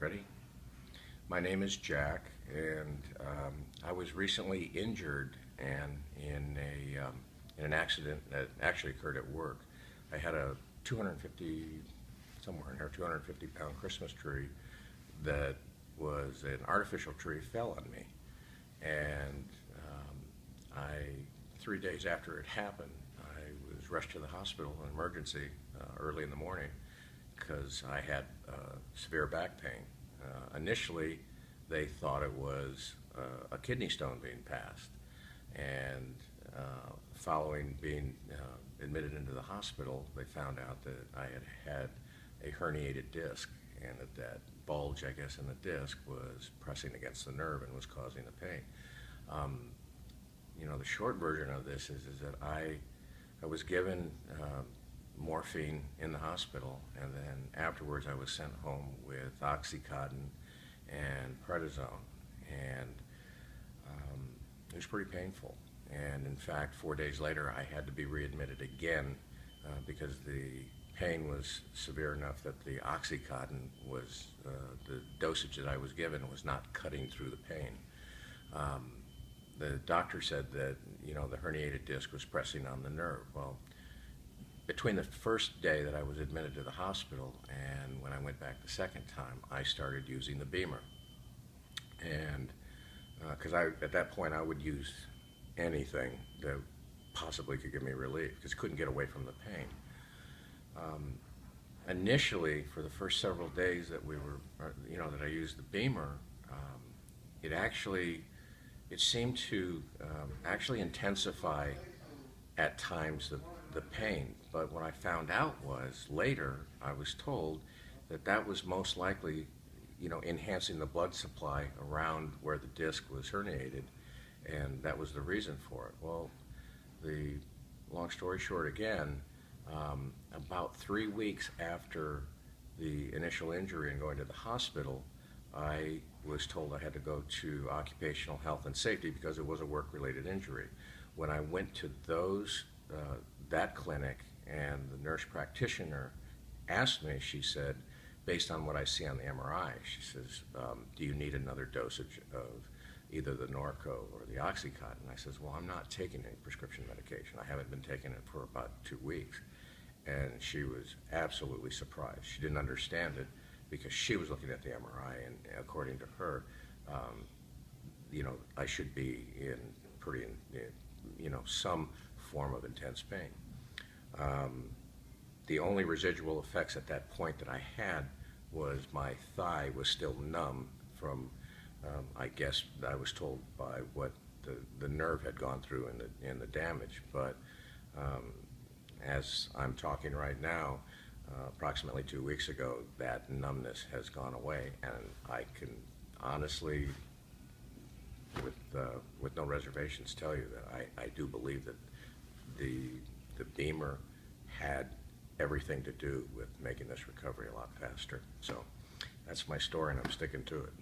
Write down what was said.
Ready? My name is Jack, and I was recently injured and in an accident that actually occurred at work. I had a 250, somewhere in here, 250-pound Christmas tree that was an artificial tree fell on me, and 3 days after it happened, I was rushed to the hospital in emergency early in the morning because I had severe back pain. Initially, they thought it was a kidney stone being passed, and following being admitted into the hospital, they found out that I had a herniated disc, and that bulge, I guess, in the disc was pressing against the nerve and was causing the pain. The short version of this is that I was given morphine in the hospital, and then afterwards I was sent home with Oxycontin and prednisone, and it was pretty painful. And in fact, 4 days later, I had to be readmitted again because the pain was severe enough that the Oxycontin was, the dosage that I was given was not cutting through the pain. The doctor said that, the herniated disc was pressing on the nerve. Well, between the first day that I was admitted to the hospital and when I went back the second time, I started using the BEMER. And because at that point, I would use anything that possibly could give me relief because I couldn't get away from the pain. Initially, for the first several days that that I used the BEMER, it seemed to actually intensify at times the pain. But what I found out was later I was told that was most likely enhancing the blood supply around where the disc was herniated, and that was the reason for it. Well, the long story short again, about 3 weeks after the initial injury and going to the hospital, I was told I had to go to occupational health and safety because it was a work-related injury. When I went to that clinic, and the nurse practitioner asked me, she said, based on what I see on the MRI, she says, do you need another dosage of either the Norco or the Oxycontin? I says, well, I'm not taking any prescription medication. I haven't been taking it for about 2 weeks. And she was absolutely surprised. She didn't understand it because she was looking at the MRI, and according to her, I should be in some form of intense pain. The only residual effects at that point that I had was my thigh was still numb from, I guess I was told by what the nerve had gone through in the damage. But as I'm talking right now, approximately 2 weeks ago, that numbness has gone away, and I can honestly, with no reservations, tell you that I do believe that the BEMER had everything to do with making this recovery a lot faster. So that's my story, and I'm sticking to it.